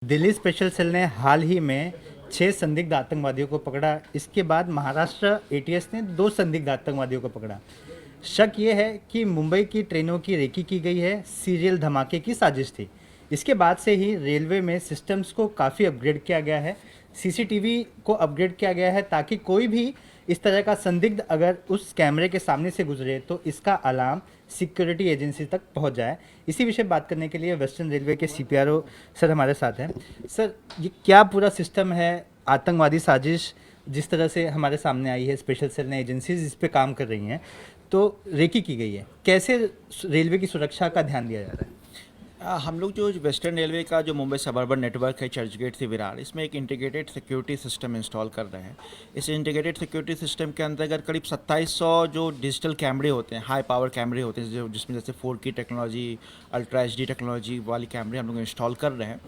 Delhi special cell ने हाल ही में 6 संदिग्ध आतंकवादियों को पकड़ा। इसके बाद महाराष्ट्र एटीएस ने 2 संदिग्ध आतंकवादियों को पकड़ा। शक ये है कि मुंबई की ट्रेनों की रेकी की गई है, सीरियल धमाके की साजिश थी। इसके बाद से ही रेलवे में सिस्टम्स को काफ़ी अपग्रेड किया गया है, सीसीटीवी को अपग्रेड किया गया है ताकि कोई भी इस तरह का संदिग्ध अगर उस कैमरे के सामने से गुजरे तो इसका अलार्म सिक्योरिटी एजेंसी तक पहुंच जाए। इसी विषय बात करने के लिए वेस्टर्न रेलवे के सीपीआरओ सर हमारे साथ हैं। सर, ये क्या पूरा सिस्टम है? आतंकवादी साजिश जिस तरह से हमारे सामने आई है, स्पेशल सेल ने एजेंसीज इस पे काम कर रही हैं, तो रेकी की गई है, कैसे रेलवे की सुरक्षा का ध्यान दिया जा रहा है? हम लोग जो वेस्टर्न रेलवे का जो मुंबई सबर्बन नेटवर्क है चर्चगेट से विरार, इसमें एक इंटीग्रेटेड सिक्योरिटी सिस्टम इंस्टॉल कर रहे हैं। इस इंटीग्रेटेड सिक्योरिटी सिस्टम के अंतर्गत करीब 2700 जो डिजिटल कैमरे होते हैं, हाई पावर कैमरे होते हैं, जो जिसमें जैसे 4K technology, ultra HD technology वाली कैमरे हम लोग इंस्टॉल कर रहे हैं,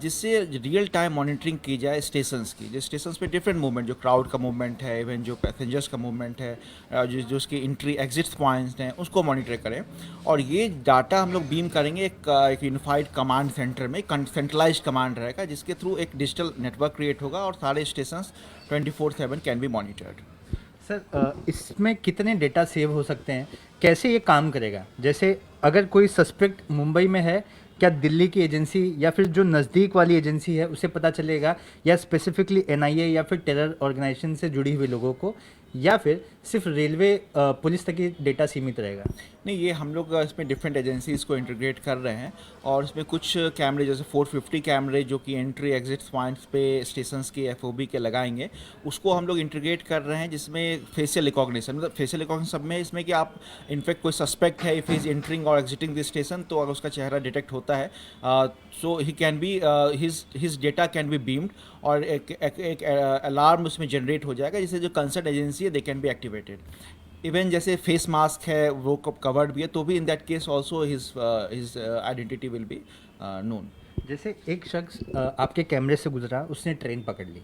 जिससे रियल टाइम मॉनिटरिंग की जाए स्टेशंस की। जो स्टेशंस पे डिफरेंट मूवमेंट, जो क्राउड का मूवमेंट है, इवन जो पैसेंजर्स का मूवमेंट है, जो उसकी एंट्री एग्जिट पॉइंट्स हैं, उसको मॉनिटर करें। और ये डाटा हम लोग बीम करेंगे एक यूनिफाइड कमांड सेंटर में, सेंट्रलाइज कमांड रहेगा, जिसके थ्रू एक डिजिटल नेटवर्क क्रिएट होगा और सारे stations 24/7 can be monitored. Sir, इसमें कितने डेटा सेव हो सकते हैं? कैसे ये काम करेगा? जैसे अगर कोई सस्पेक्ट मुंबई में है, क्या दिल्ली की एजेंसी या फिर जो नज़दीक वाली एजेंसी है उसे पता चलेगा, या स्पेसिफिकली एनआईए या फिर टेरर ऑर्गेनाइजेशन से जुड़ी हुई लोगों को, या फिर सिर्फ रेलवे पुलिस तक ही डेटा सीमित रहेगा? नहीं, ये हम लोग इसमें डिफरेंट एजेंसीज़ को इंटीग्रेट कर रहे हैं और इसमें कुछ कैमरे जैसे 450 कैमरे जो कि एंट्री एग्जिट पॉइंट्स पे स्टेशंस के FOB के लगाएंगे, उसको हम लोग इंटीग्रेट कर रहे हैं, जिसमें फेशियल रिकॉग्निशन, मतलब फेशियल रिकॉग्निशन सब में इसमें कि आप इनफैक्ट कोई सस्पेक्ट है, इफ इज एंटरिंग और एग्जिटिंग द स्टेशन, तो अगर उसका चेहरा डिटेक्ट होता है so he can be his data can be beamed और एक अलार्म उसमें जनरेट हो जाएगा, जिससे जो कंसर्न एजेंसी है they can be activated. Even जैसे फेस मास्क है वो कवर्ड भी है, तो भी in that case also his identity will be known. जैसे एक शख्स आपके कैमरे से गुजरा, उसने ट्रेन पकड़ ली,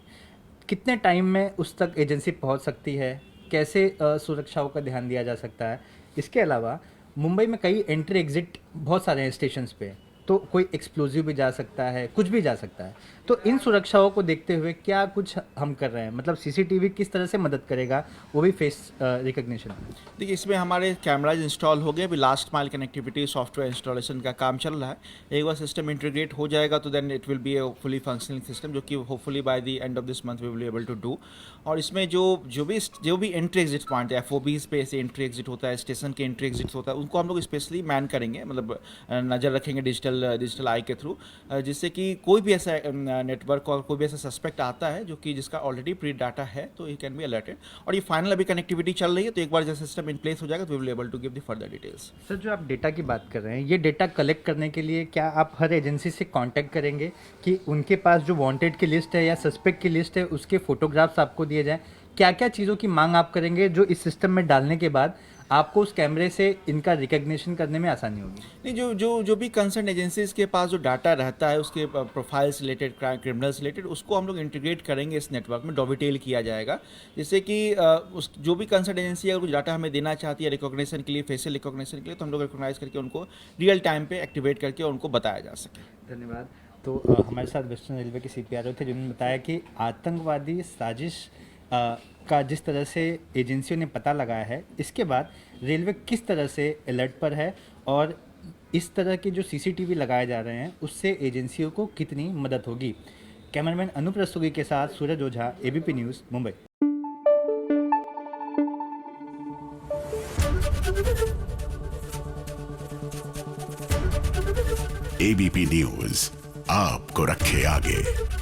कितने टाइम में उस तक एजेंसी पहुंच सकती है? कैसे सुरक्षाओं का ध्यान दिया जा सकता है? इसके अलावा मुंबई में कई एंट्री एग्जिट बहुत सारे हैं स्टेशंस पे, तो कोई एक्सप्लोजिव भी जा सकता है, कुछ भी जा सकता है। तो इन सुरक्षाओं को देखते हुए क्या कुछ हम कर रहे हैं? मतलब सीसीटीवी किस तरह से मदद करेगा, वो भी फेस रिकग्निशन? देखिए, इसमें हमारे कैमराज इंस्टॉल हो गए, अभी last mile connectivity software installation का काम चल रहा है। एक बार सिस्टम इंटीग्रेट हो जाएगा तो then it will be a fully functioning system, जो कि hopefully by the end of this month we will be able to do. और इसमें जो भी एंट्री एग्जिट पॉइंट है, FOBs पे से एंट्री एग्जिट होता है, स्टेशन के एंट्री एग्जिट होता है, उनको हम लोग स्पेशली मैन करेंगे, मतलब नज़र रखेंगे डिजिटल आई के थ्रू, जिससे कि कोई भी ऐसा नेटवर्क और कोई भी ऐसा सस्पेक्ट आता है जो कि जिसका ऑलरेडी प्री डाटा है, तो ही कैन बी अलर्टेड। और ये फाइनल अभी कनेक्टिविटी चल रही है, तो एक बार जब सिस्टम इन प्लेस हो जाएगा तो we will able to give the further details. Sir, जो आप डेटा की बात कर रहे हैं, ये डेटा कलेक्ट करने के लिए क्या आप हर एजेंसी से कांटेक्ट करेंगे कि उनके पास जो वांटेड की लिस्ट है या सस्पेक्ट की लिस्ट है उसके फोटोग्राफ्स आपको दिए जाएं? क्या क्या चीज़ों की मांग आप करेंगे जो इस सिस्टम में डालने के बाद आपको उस कैमरे से इनका रिकग्निशन करने में आसानी होगी? नहीं, जो भी कंसर्न एजेंसीज के पास जो डाटा रहता है, उसके प्रोफाइल्स रिलेटेड, क्रिमिनल्स रिलेटेड, उसको हम लोग इंटीग्रेट करेंगे इस नेटवर्क में, डॉविटेल किया जाएगा, जिससे कि उस जो भी कंसर्न एजेंसी अगर कुछ डाटा हमें देना चाहती है रिकॉग्निशन के लिए, फेशियल रिकॉग्निशन के लिए, तो हम लोग रिकॉग्नाइज करके उनको रियल टाइम पे एक्टिवेट करके उनको बताया जा सके। धन्यवाद। तो हमारे साथ वेस्टर्न रेलवे के सीपीआरओ थे, जिन्होंने बताया कि आतंकवादी साजिश का जिस तरह से एजेंसियों ने पता लगाया है, इसके बाद रेलवे किस तरह से अलर्ट पर है और इस तरह के जो सीसीटीवी लगाए जा रहे हैं उससे एजेंसियों को कितनी मदद होगी। कैमरामैन अनूप रस्तोगी के साथ सूरज ओझा, ABP news, Mumbai. ABP news आपको रखे आगे।